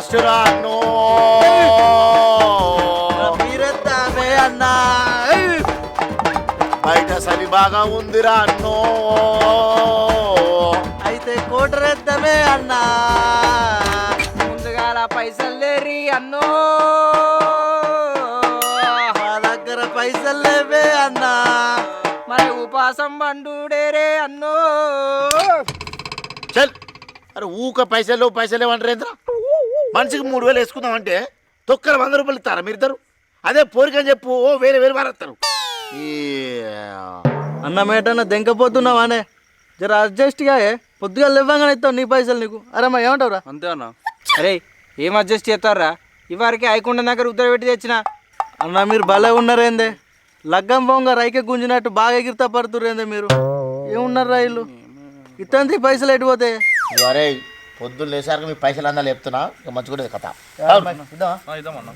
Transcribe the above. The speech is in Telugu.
లాస్ట్ రా అన్నో మీరెత్తామే అన్నా బయట చలి బాగా ఉందిరా అన్నో అయితే కోటరెద్దామే అన్నా ముందుగాల పైసలు లేరి అన్నో మా దగ్గర పైసలు లేవే అన్నా మరి ఉపాసం బండుడేరే అన్నో చల్ అరే ఊక పైసలు అంటారేంద్రా మనిషికి 3000 వేసుకుందామంటే తొక్కర 100 రూపాయలు ఇస్తారా మీరిద్దరు అదే పోరికని చెప్పు ఓ వేరే మారేస్తారు ఈ అన్నమేటన్నా దెంకపోతున్నావానే జర అడ్జస్ట్గా పొద్దుగా లేవ్వంగానే ఇస్తావు నీ పైసలు నీకు అరే మా ఏమంటావురా అంతే అన్న అరే ఏం అడ్జస్ట్ చేస్తారా ఇవరికి ఐకుండా దగ్గర ఉత్తరపెట్టి తెచ్చిన అన్న మీరు భలే ఉన్నారేందే లగ్గం పోంగా రైకే గుంజినట్టు బాగా ఎగిరితా పడుతురేందే మీరు ఏమున్నారా ఇల్లు ఇతంది పైసలు ఎటుపోతాయి అరే పొద్దున్న లేసాక మీ పైసలు అందా లేపుతున్నా ఇక మంచిగా కథ ఇద్దామా